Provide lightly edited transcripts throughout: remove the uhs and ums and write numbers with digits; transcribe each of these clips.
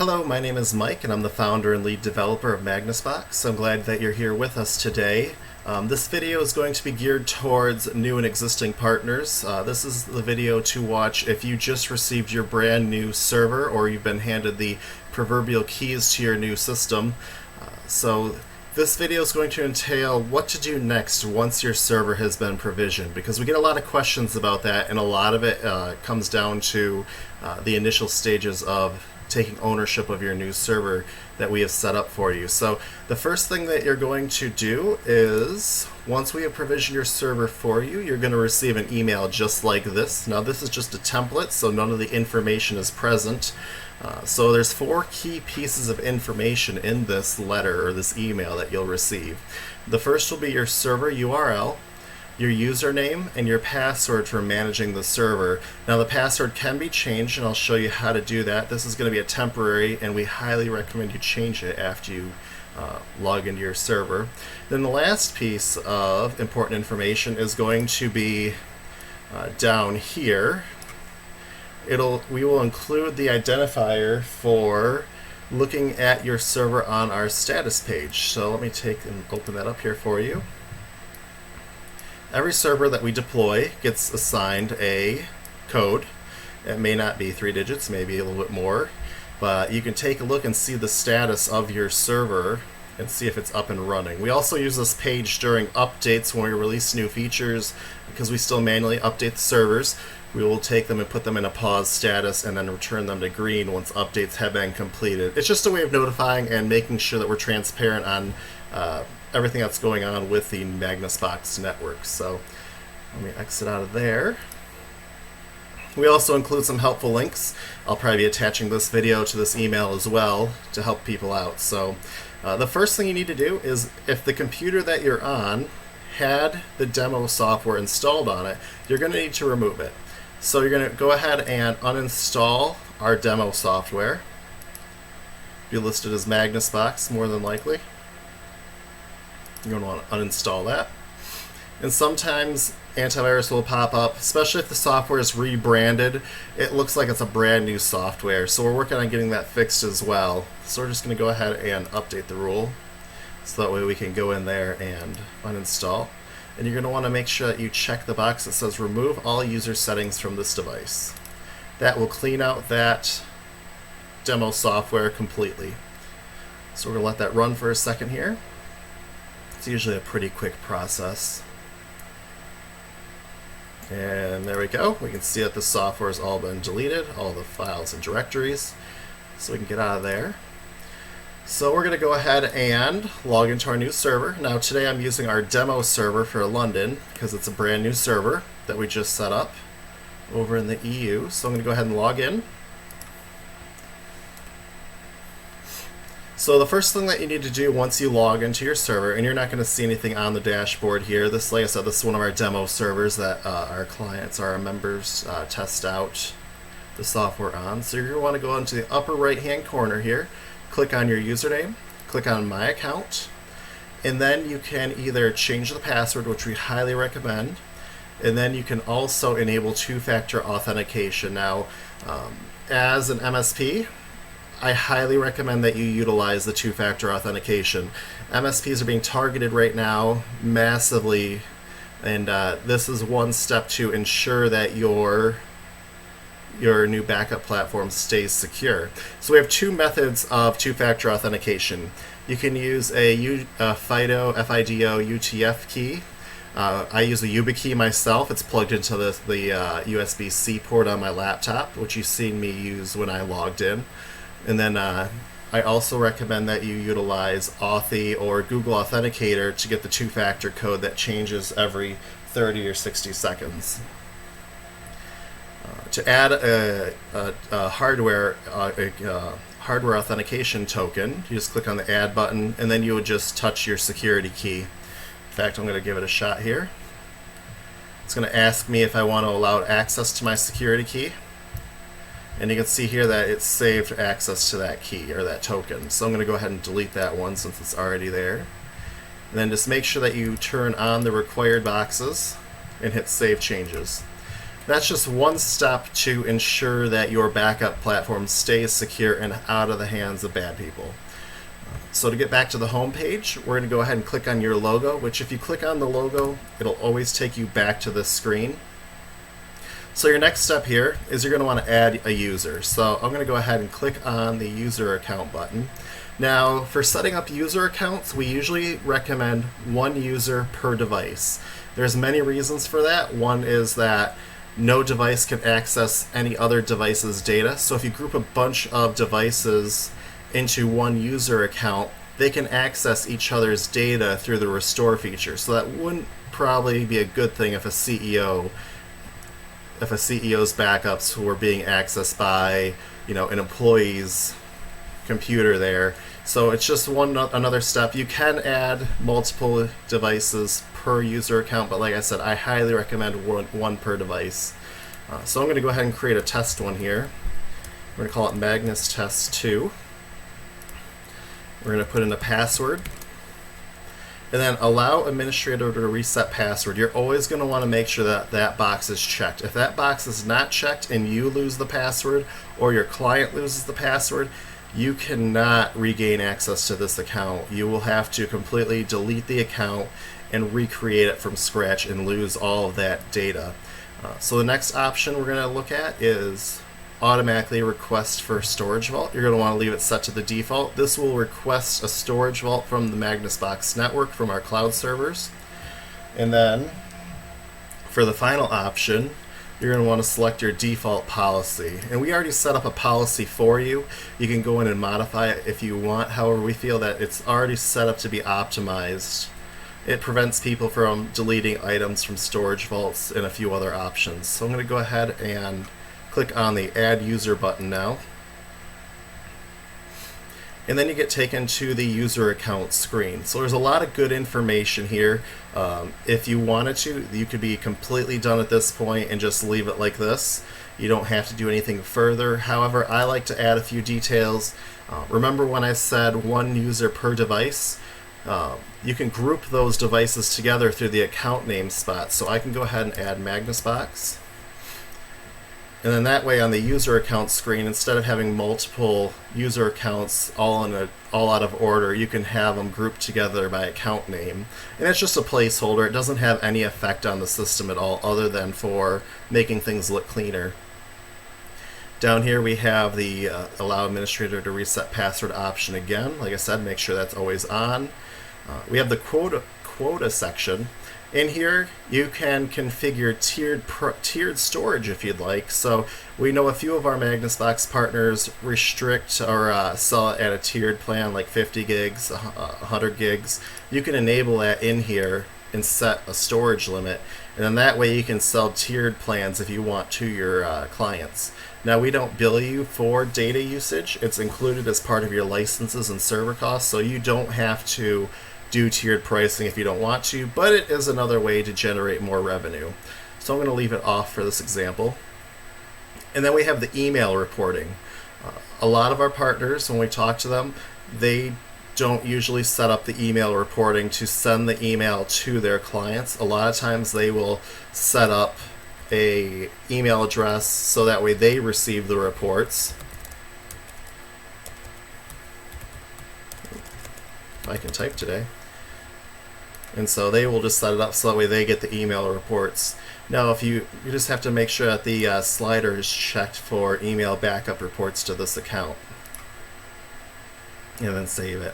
Hello, my name is Mike, and I'm the founder and lead developer of Magnus Box. I'm glad that you're here with us today. This video is going to be geared towards new and existing partners. This is the video to watch if you just received your brand new server or you've been handed the proverbial keys to your new system. So this video is going to entail what to do next once your server has been provisioned, because we get a lot of questions about that, and a lot of it comes down to the initial stages of taking ownership of your new server that we have set up for you. So the first thing that you're going to do is, once we have provisioned your server for you, you're going to receive an email just like this. Now this is just a template, so none of the information is present. So there's 4 key pieces of information in this letter or this email that you'll receive. The first will be your server URL, your username, and your password for managing the server. Now the password can be changed, and I'll show you how to do that. This is going to be a temporary, and we highly recommend you change it after you log into your server. Then the last piece of important information is going to be down here. We will include the identifier for looking at your server on our status page. So let me take and open that up here for you. Every server that we deploy gets assigned a code. It may not be 3 digits, maybe a little bit more, but you can take a look and see the status of your server and see if it's up and running. We also use this page during updates when we release new features, because we still manually update the servers. We will take them and put them in a pause status and then return them to green once updates have been completed. It's just a way of notifying and making sure that we're transparent on everything that's going on with the Magnus Box network. So let me exit out of there. We also include some helpful links. I'll probably be attaching this video to this email as well to help people out. So the first thing you need to do is, if the computer that you're on had the demo software installed on it, you're going to need to remove it. So you're going to go ahead and uninstall our demo software. Be listed as Magnus Box, more than likely. You're going to want to uninstall that. And sometimes antivirus will pop up, especially if the software is rebranded. It looks like it's a brand new software, so we're working on getting that fixed as well. So we're just going to go ahead and update the rule, so that way we can go in there and uninstall. And you're going to want to make sure that you check the box that says remove all user settings from this device. That will clean out that demo software completely. So we're going to let that run for a second here. It's usually a pretty quick process. And there we go. We can see that the software has all been deleted, all the files and directories. So we can get out of there. So we're going to go ahead and log into our new server. Now today I'm using our demo server for London, because it's a brand new server that we just set up over in the EU. So I'm going to go ahead and log in. So the first thing that you need to do once you log into your server, and you're not going to see anything on the dashboard here. This, like I said, this is one of our demo servers that our clients, our members, test out the software on. So you're going to want to go into the upper right hand corner here, click on your username, click on My Account, and then you can either change the password, which we highly recommend, and then you can also enable two-factor authentication. Now, as an MSP, I highly recommend that you utilize the two-factor authentication. MSPs are being targeted right now massively, and this is one step to ensure that your new backup platform stays secure. So we have 2 methods of two-factor authentication. You can use a FIDO UTF key. I use a YubiKey myself. It's plugged into the USB-C port on my laptop, which you've seen me use when I logged in. And then I also recommend that you utilize Authy or Google Authenticator to get the two-factor code that changes every 30 or 60 seconds. To add a hardware authentication token, you just click on the Add button, and then you would just touch your security key. In fact, I'm going to give it a shot here. It's going to ask me if I want to allow access to my security key. And you can see here that it's saved access to that key or that token. So I'm going to go ahead and delete that one since it's already there. And then just make sure that you turn on the required boxes and hit Save Changes. That's just one step to ensure that your backup platform stays secure and out of the hands of bad people. So to get back to the home page, we're going to go ahead and click on your logo, which if you click on the logo, it'll always take you back to this screen. So your next step here is you're going to want to add a user. So I'm going to go ahead and click on the user account button. Now, for setting up user accounts, we usually recommend one user per device. There's many reasons for that. One is that no device can access any other device's data. So if you group a bunch of devices into one user account, they can access each other's data through the restore feature. So that wouldn't probably be a good thing if a CEO's backups were being accessed by, an employee's computer there. So it's just another step. You can add multiple devices per user account, but like I said, I highly recommend one per device. So I'm going to go ahead and create a test one here. We're going to call it Magnus Test 2. We're going to put in a password. And then allow administrator to reset password. You're always going to want to make sure that that box is checked. If that box is not checked and you lose the password or your client loses the password, you cannot regain access to this account. You will have to completely delete the account and recreate it from scratch and lose all of that data. So the next option we're going to look at is automatically request for storage vault. You're going to want to leave it set to the default. This will request a storage vault from the Magnus Box network from our cloud servers. And then for the final option, you're going to want to select your default policy. And we already set up a policy for you. You can go in and modify it if you want. However, we feel that it's already set up to be optimized. It prevents people from deleting items from storage vaults and a few other options. So I'm going to go ahead and click on the Add User button now. And then you get taken to the user account screen. So there's a lot of good information here. If you wanted to, you could be completely done at this point and just leave it like this. You don't have to do anything further. However, I like to add a few details. Remember when I said one user per device? You can group those devices together through the account name spot. So I can go ahead and add Magnus Box. And then that way on the user account screen, instead of having multiple user accounts all out of order, you can have them grouped together by account name. And it's just a placeholder. It doesn't have any effect on the system at all other than for making things look cleaner. Down here we have the allow administrator to reset password option again. Like I said, make sure that's always on. We have the quota section. In here, you can configure tiered storage if you'd like. So we know a few of our Magnus Box partners restrict or sell it at a tiered plan like 50 gigs, 100 gigs. You can enable that in here and set a storage limit. And then that way you can sell tiered plans if you want to your clients. Now we don't bill you for data usage. It's included as part of your licenses and server costs, so you don't have to do tiered pricing if you don't want to, but it is another way to generate more revenue. So I'm going to leave it off for this example. And then we have the email reporting. A lot of our partners, when we talk to them, they don't usually set up the email reporting to send the email to their clients. A lot of times they will set up a email address so that way they receive the reports. I can type today. And so they will just set it up so that way they get the email reports. Now if you just have to make sure that the slider is checked for email backup reports to this account. And then save it.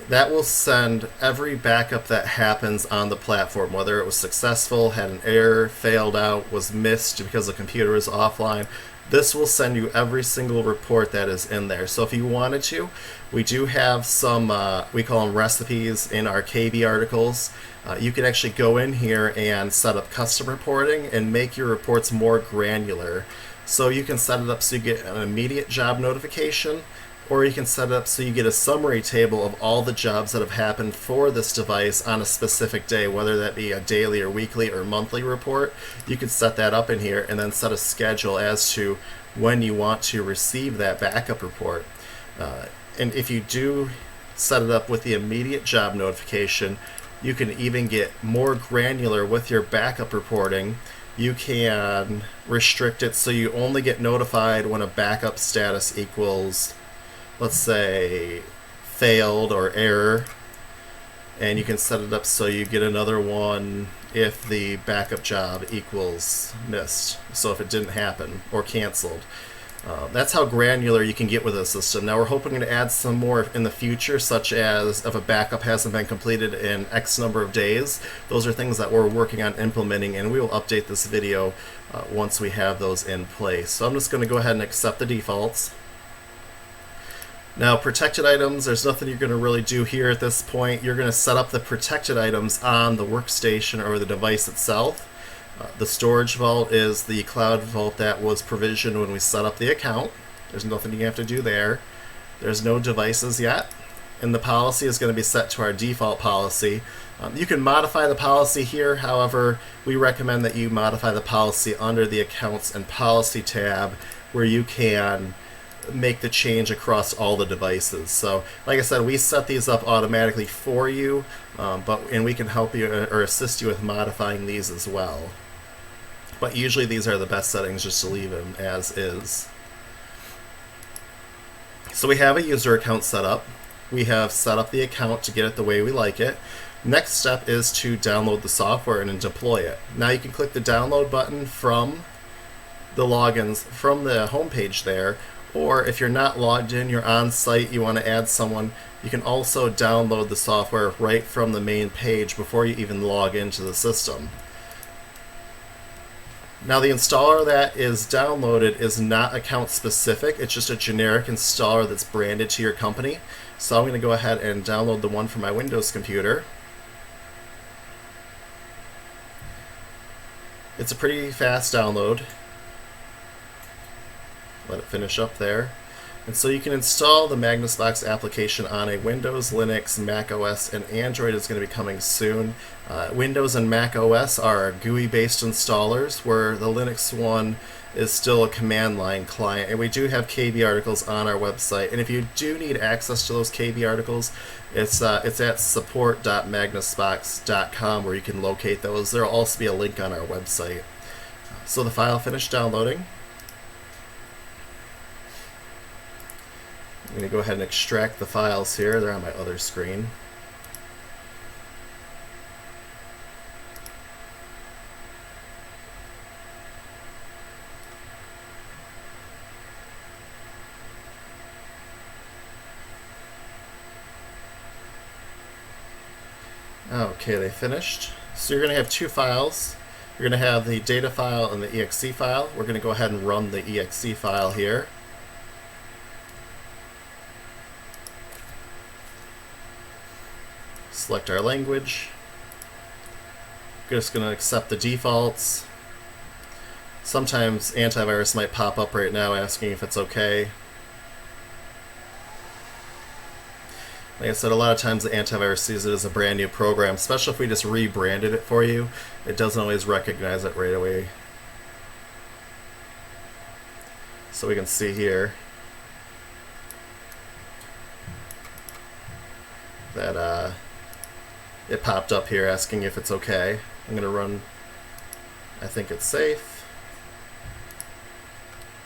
That will send every backup that happens on the platform, whether it was successful, had an error, failed out, was missed because the computer is offline. This will send you every single report that is in there. So if you wanted to, we do have some, we call them recipes in our KB articles. You can actually go in here and set up custom reporting and make your reports more granular. So you can set it up so you get an immediate job notification, or you can set it up so you get a summary table of all the jobs that have happened for this device on a specific day, whether that be a daily or weekly or monthly report. You can set that up in here and then set a schedule as to when you want to receive that backup report. And if you do set it up with the immediate job notification, You can even get more granular with your backup reporting. You can restrict it so you only get notified when a backup status equals, let's say, failed or error. And you can set it up so you get another one if the backup job equals missed. So if it didn't happen or canceled. That's how granular you can get with a system. Now we're hoping to add some more in the future, such as if a backup hasn't been completed in X number of days. Those are things that we're working on implementing, and we will update this video once we have those in place. So I'm just going to go ahead and accept the defaults. Now, protected items, there's nothing you're going to really do here at this point. You're going to set up the protected items on the workstation or the device itself. The storage vault is the cloud vault that was provisioned when we set up the account. There's nothing you have to do there. There's no devices yet. And the policy is going to be set to our default policy. You can modify the policy here. However, we recommend that you modify the policy under the Accounts and Policy tab, where you can make the change across all the devices. So like I said, we set these up automatically for you, and we can help you or assist you with modifying these as well. But usually these are the best settings just to leave them as is. So we have a user account set up. We have set up the account to get it the way we like it. Next step is to download the software and deploy it. Now you can click the download button from the logins from the homepage there, or if you're not logged in, you're on site, you want to add someone, you can also download the software right from the main page before you even log into the system. Now the installer that is downloaded is not account specific, it's just a generic installer that's branded to your company. So I'm going to go ahead and download the one from my Windows computer. It's a pretty fast download. Let it finish up there. And so you can install the Magnus Box application on a Windows, Linux, Mac OS, and Android is going to be coming soon. Windows and Mac OS are GUI-based installers, where the Linux one is still a command line client. And we do have KB articles on our website. And if you do need access to those KB articles, it's at support.magnusbox.com where you can locate those. There will also be a link on our website. So the file finished downloading. I'm going to go ahead and extract the files here. They're on my other screen. Okay, they finished. So you're going to have two files. You're going to have the data file and the exe file. We're going to go ahead and run the exe file here. Select our language. Just going to accept the defaults. Sometimes antivirus might pop up right now asking if it's okay. Like I said, a lot of times the antivirus sees it as a brand new program, especially if we just rebranded it for you. It doesn't always recognize it right away. So we can see here that it popped up here asking if it's okay. I'm going to run, I think it's safe.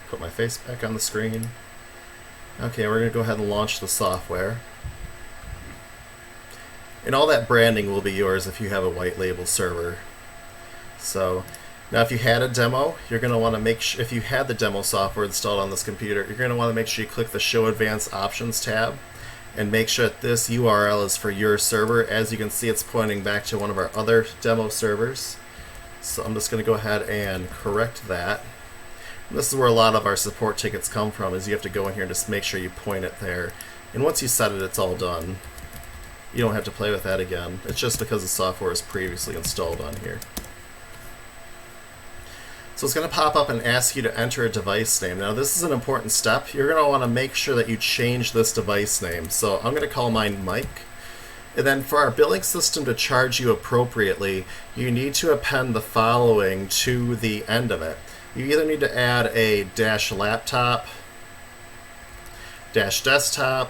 Put my face back on the screen. Okay, we're going to go ahead and launch the software. And all that branding will be yours if you have a white label server. So now if you had a demo, you're going to want to make sure, if you had the demo software installed on this computer, you're going to want to make sure you click the Show Advanced Options tab and make sure that this URL is for your server. As you can see, it's pointing back to one of our other demo servers. So I'm just going to go ahead and correct that. And this is where a lot of our support tickets come from, is you have to go in here and just make sure you point it there. And once you set it, it's all done. You don't have to play with that again. It's just because the software is previously installed on here. So it's going to pop up and ask you to enter a device name. Now this is an important step. You're going to want to make sure that you change this device name. So I'm going to call mine Mike. And then for our billing system to charge you appropriately, you need to append the following to the end of it. You either need to add a -laptop, -desktop,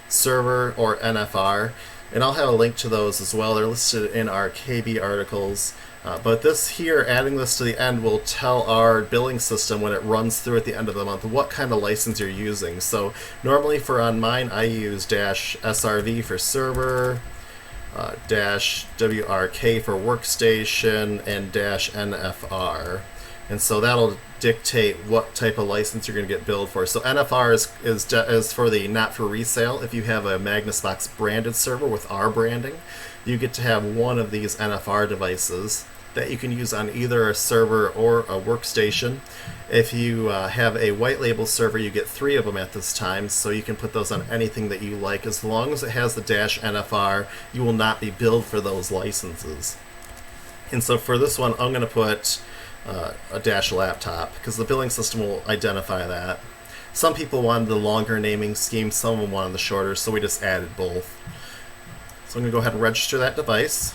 server, or NFR. And I'll have a link to those as well. They're listed in our KB articles. But this here, adding this to the end, will tell our billing system when it runs through at the end of the month what kind of license you're using. So normally on mine, I use -SRV for server, -WRK for workstation, and -NFR. And so that'll dictate what type of license you're going to get billed for. So NFR is for the not for resale. If you have a Magnus Box branded server with our branding, you get to have one of these NFR devices that you can use on either a server or a workstation. If you have a white label server, you get 3 of them at this time, so you can put those on anything that you like. As long as it has the -NFR, you will not be billed for those licenses. And so for this one, I'm going to put a -laptop, because the billing system will identify that. Some people wanted the longer naming scheme, some of them wanted the shorter, so we just added both. So I'm going to go ahead and register that device.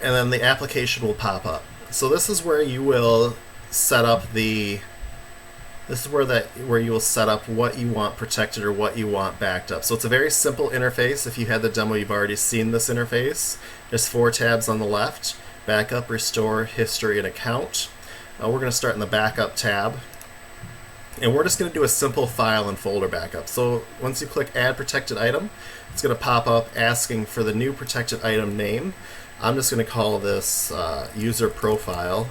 And then the application will pop up. So this is where you will set up where you will set up what you want protected or what you want backed up. So it's a very simple interface. If you had the demo, you've already seen this interface. There's 4 tabs on the left: backup, restore, history, and account. We're going to start in the backup tab. And we're just going to do a simple file and folder backup. So once you click add protected item, it's going to pop up asking for the new protected item name. I'm just going to call this user profile.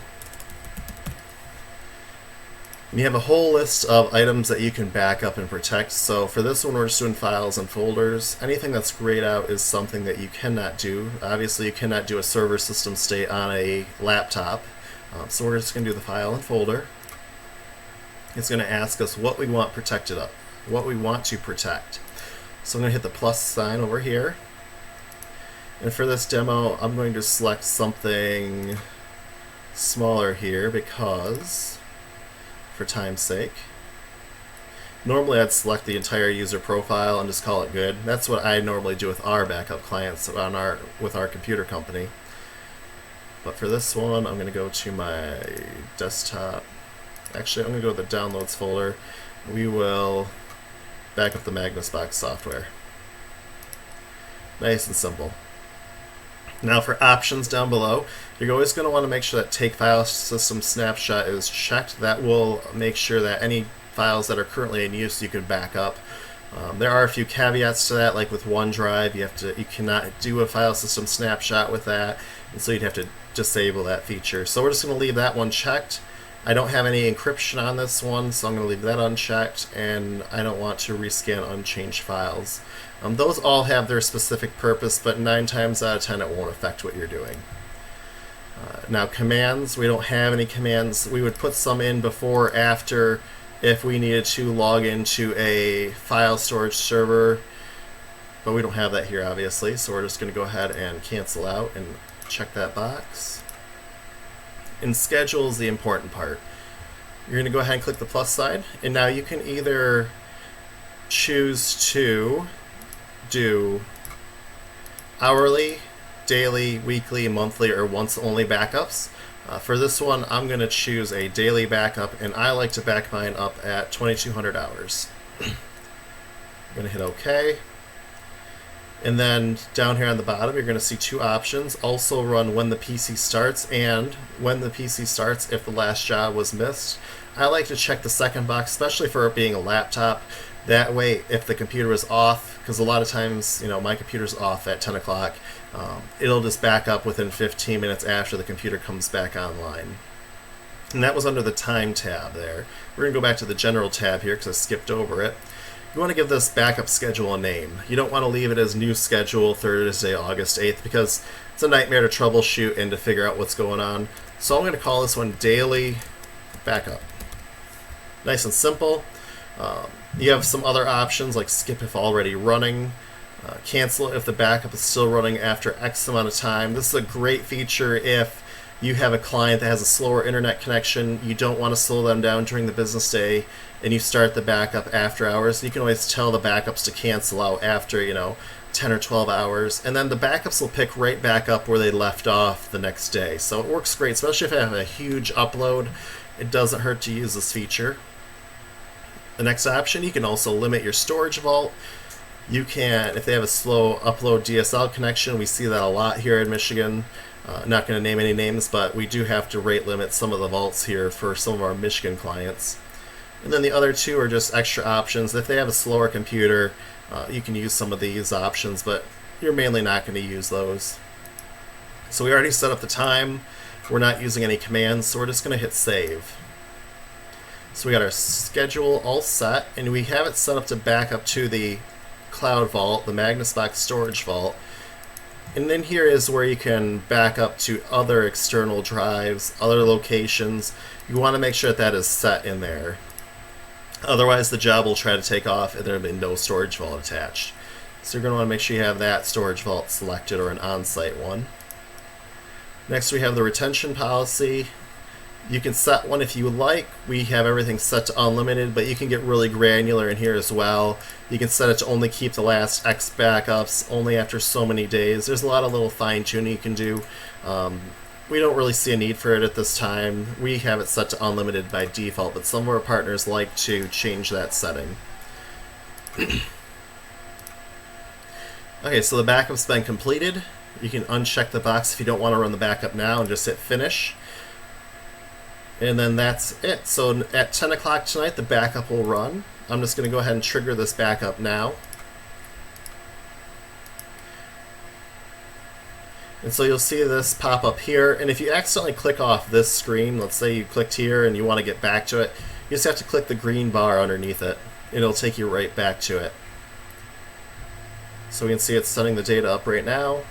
And you have a whole list of items that you can back up and protect. So for this one, we're just doing files and folders. Anything that's grayed out is something that you cannot do. Obviously, you cannot do a server system state on a laptop. So we're just going to do the file and folder. It's going to ask us what we want protected up, what we want to protect. So I'm going to hit the plus sign over here. And for this demo, I'm going to select something smaller here because, for time's sake. Normally I'd select the entire user profile and just call it good. That's what I normally do with our backup clients with our computer company. But for this one, I'm going to go to my desktop. Actually, I'm going to go to the downloads folder. We will back up the Magnus Box software. Nice and simple. Now for options down below, you're always going to want to make sure that Take File System Snapshot is checked. That will make sure that any files that are currently in use you can back up. There are a few caveats to that, like with OneDrive, you cannot do a file system snapshot with that, and so you'd have to disable that feature. So we're just going to leave that one checked. I don't have any encryption on this one, so I'm going to leave that unchecked, and I don't want to rescan unchanged files. Those all have their specific purpose, but 9 times out of 10 it won't affect what you're doing. Now commands, we don't have any commands. We would put some in before or after if we needed to log into a file storage server, but we don't have that here obviously, so we're just going to go ahead and cancel out and check that box. And schedule is the important part. You're going to go ahead and click the plus sign, and now you can either choose to do hourly, daily, weekly, monthly, or once only backups. For this one, I'm going to choose a daily backup, and I like to back mine up at 2,200 hours. I'm going to hit OK. And then down here on the bottom, you're going to see 2 options. Also run when the PC starts and when the PC starts if the last job was missed. I like to check the second box, especially for it being a laptop. That way, if the computer is off, because a lot of times, my computer's off at 10 o'clock, it'll just back up within 15 minutes after the computer comes back online. And that was under the time tab there. We're going to go back to the general tab here because I skipped over it. You want to give this backup schedule a name. You don't want to leave it as new schedule Thursday, August 8th, because it's a nightmare to troubleshoot and to figure out what's going on. So I'm going to call this one daily backup. Nice and simple. You have some other options like skip if already running, cancel if the backup is still running after X amount of time. This is a great feature if you have a client that has a slower internet connection, you don't want to slow them down during the business day, and you start the backup after hours. You can always tell the backups to cancel out after 10 or 12 hours, and then the backups will pick right back up where they left off the next day. So it works great, especially if you have a huge upload. It doesn't hurt to use this feature. The next option, you can also limit your storage vault. You can, if they have a slow upload DSL connection, we see that a lot here in Michigan. Not going to name any names, but we do have to rate limit some of the vaults here for some of our Michigan clients. And then the other two are just extra options. If they have a slower computer, you can use some of these options, but you're mainly not going to use those. So we already set up the time. We're not using any commands, so we're just going to hit save. So we got our schedule all set, and we have it set up to back up to the cloud vault, the Magnus Box storage vault. And then here is where you can back up to other external drives, other locations. You want to make sure that that is set in there. Otherwise, the job will try to take off and there will be no storage vault attached. So you're going to want to make sure you have that storage vault selected or an on-site one. Next, we have the retention policy. You can set one if you like. We have everything set to unlimited, but you can get really granular in here as well. You can set it to only keep the last X backups, only after so many days. There's a lot of little fine-tuning you can do. We don't really see a need for it at this time. We have it set to unlimited by default, but some of our partners like to change that setting. Okay, so the backup's been completed. You can uncheck the box if you don't want to run the backup now and just hit finish. And then that's it. So at 10 o'clock tonight, the backup will run. I'm just going to go ahead and trigger this backup now. And so you'll see this pop up here. And if you accidentally click off this screen, let's say you clicked here and you want to get back to it, you just have to click the green bar underneath it. It'll take you right back to it. So we can see it's setting the data up right now.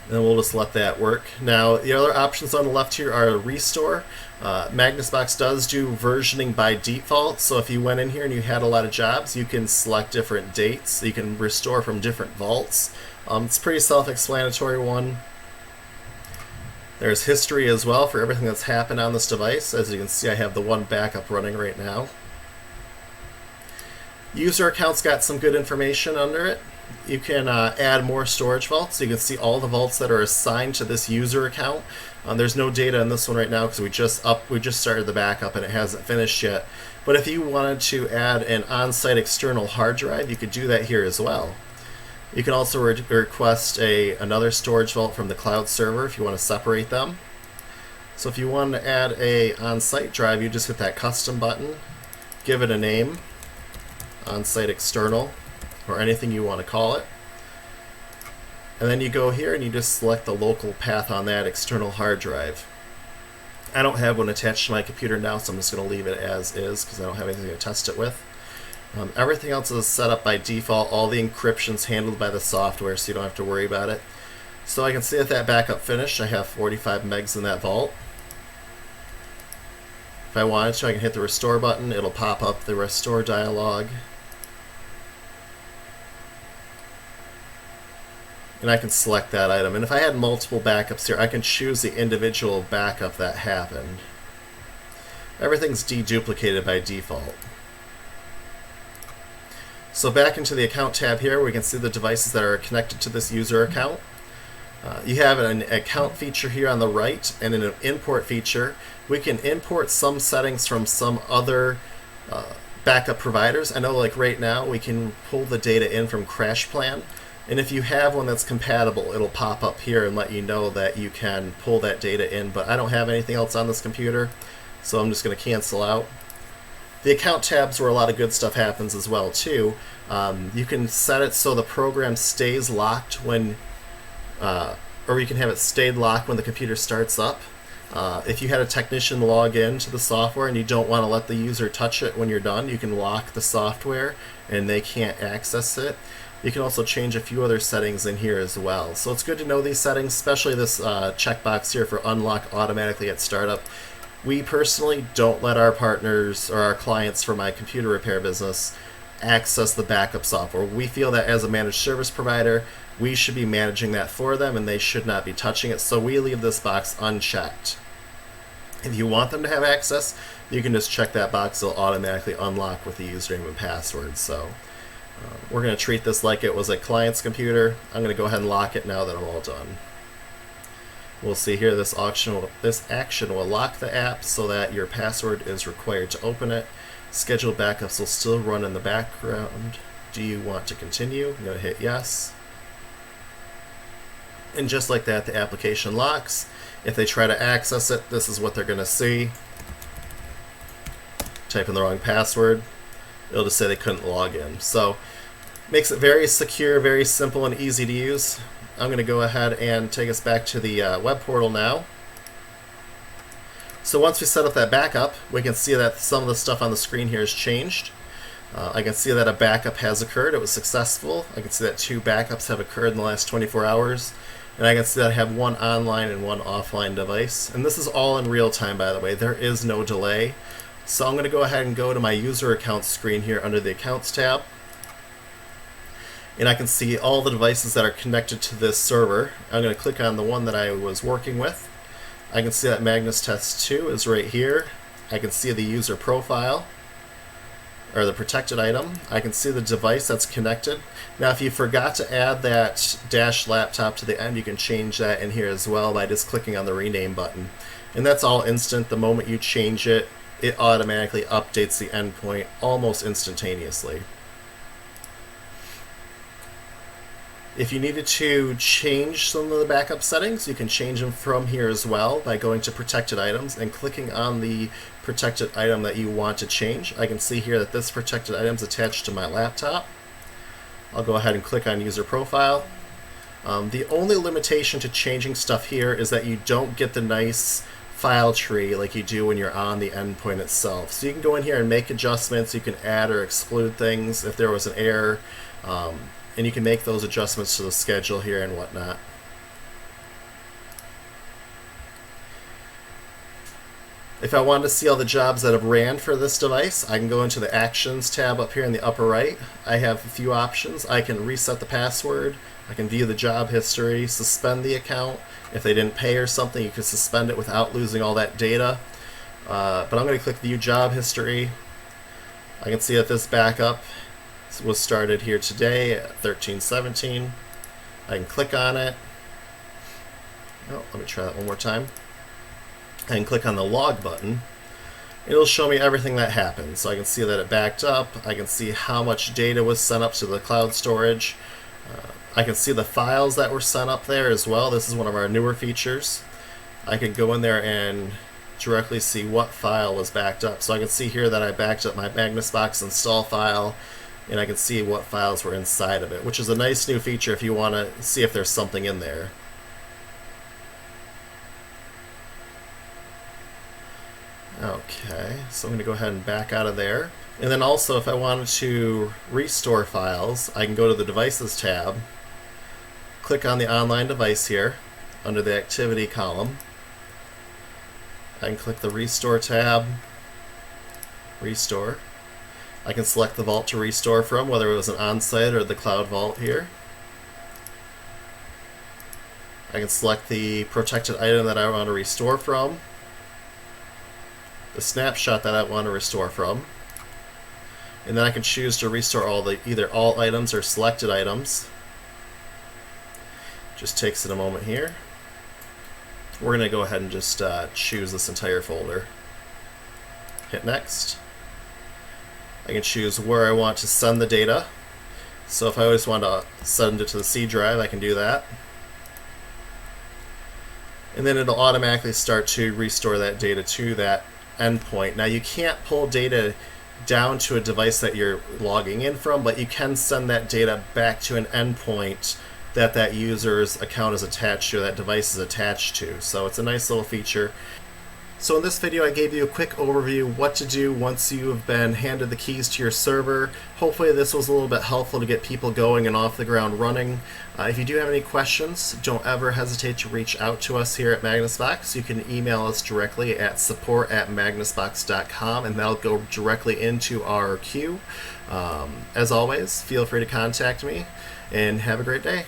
And we'll just let that work. Now, the other options on the left here are restore. Magnus Box does do versioning by default, so if you went in here and you had a lot of jobs, you can select different dates. You can restore from different vaults. It's a pretty self-explanatory one. There's history as well for everything that's happened on this device. As you can see, I have the one backup running right now. User account's got some good information under it. You can add more storage vaults. You can see all the vaults that are assigned to this user account. There's no data in this one right now because we just started the backup and it hasn't finished yet. But if you wanted to add an on-site external hard drive, you could do that here as well. You can also request another storage vault from the cloud server if you want to separate them. So if you want to add a on-site drive, you just hit that custom button, give it a name, on-site external, or anything you want to call it. And then you go here and you just select the local path on that external hard drive. I don't have one attached to my computer now, so I'm just going to leave it as is because I don't have anything to test it with. Everything else is set up by default. All the encryption's handled by the software, so you don't have to worry about it. So I can see that backup finished. I have 45 megs in that vault. If I wanted to, I can hit the restore button. It'll pop up the restore dialog. And I can select that item. And if I had multiple backups here, I can choose the individual backup that happened. Everything's deduplicated by default. So back into the account tab here, we can see the devices that are connected to this user account. You have an account feature here on the right and an import feature. We can import some settings from some other backup providers. I know like right now we can pull the data in from CrashPlan. And if you have one that's compatible, it'll pop up here and let you know that you can pull that data in. But I don't have anything else on this computer, so I'm just going to cancel out. The account tab's where a lot of good stuff happens as well too. You can set it so the program stays locked when, or you can have it stayed locked when the computer starts up. If you had a technician log in to the software and you don't want to let the user touch it when you're done, you can lock the software and they can't access it. You can also change a few other settings in here as well. So it's good to know these settings, especially this checkbox here for unlock automatically at startup. We personally don't let our partners or our clients for my computer repair business access the backup software. We feel that as a managed service provider, we should be managing that for them and they should not be touching it. So we leave this box unchecked. If you want them to have access, you can just check that box. It'll automatically unlock with the username and password. So we're going to treat this like it was a client's computer. I'm going to go ahead and lock it now that I'm all done. We'll see here this action will lock the app so that your password is required to open it. Scheduled backups will still run in the background. Do you want to continue? I'm going to hit yes. And just like that, the application locks. If they try to access it, this is what they're going to see. Type in the wrong password. It'll just say they couldn't log in. So makes it very secure, very simple, and easy to use. I'm going to go ahead and take us back to the web portal now. So once we set up that backup, we can see that some of the stuff on the screen here has changed. I can see that a backup has occurred. It was successful. I can see that 2 backups have occurred in the last 24 hours. And I can see that I have 1 online and 1 offline device. And this is all in real time, by the way. There is no delay. So I'm going to go ahead and go to my user accounts screen here under the Accounts tab. And I can see all the devices that are connected to this server. I'm going to click on the one that I was working with. I can see that Magnus Test 2 is right here. I can see the user profile, or the protected item. I can see the device that's connected. Now if you forgot to add that dash laptop to the end, you can change that in here as well by just clicking on the rename button. And that's all instant. The moment you change it, it automatically updates the endpoint almost instantaneously. If you needed to change some of the backup settings, you can change them from here as well by going to protected items and clicking on the protected item that you want to change. I can see here that this protected item is attached to my laptop. I'll go ahead and click on user profile. The only limitation to changing stuff here is that you don't get the nice file tree like you do when you're on the endpoint itself. So you can go in here and make adjustments. You can add or exclude things if there was an error. And you can make those adjustments to the schedule here and whatnot. If I wanted to see all the jobs that have ran for this device, I can go into the Actions tab up here in the upper right. I have a few options. I can reset the password, I can view the job history, suspend the account. If they didn't pay or something, you can suspend it without losing all that data. But I'm going to click View Job History. I can see that this backup was started here today at 13/17. I can click on it. Oh, let me try that one more time. I can click on the log button. It'll show me everything that happened. So I can see that it backed up. I can see how much data was sent up to the cloud storage. I can see the files that were sent up there as well. This is one of our newer features. I can go in there and directly see what file was backed up. So I can see here that I backed up my Magnus Box install file, and I can see what files were inside of it, which is a nice new feature if you want to see if there's something in there. Okay, so I'm going to go ahead and back out of there. And then also, if I wanted to restore files, I can go to the Devices tab, click on the online device here under the Activity column. I can click the Restore tab, Restore. I can select the vault to restore from, whether it was an on-site or the cloud vault here. I can select the protected item that I want to restore from, the snapshot that I want to restore from, and then I can choose to restore either all items or selected items. Just takes it a moment here. We're going to go ahead and just choose this entire folder. Hit Next. I can choose where I want to send the data. So if I always want to send it to the C drive, I can do that. And then it'll automatically start to restore that data to that endpoint. Now you can't pull data down to a device that you're logging in from, but you can send that data back to an endpoint that user's account is attached to, that device is attached to. So it's a nice little feature. So in this video I gave you a quick overview of what to do once you have been handed the keys to your server. Hopefully this was a little bit helpful to get people going and off the ground running. If you do have any questions, don't ever hesitate to reach out to us here at Magnus Box. You can email us directly at support@magnusbox.com and that'll go directly into our queue. As always, feel free to contact me and have a great day.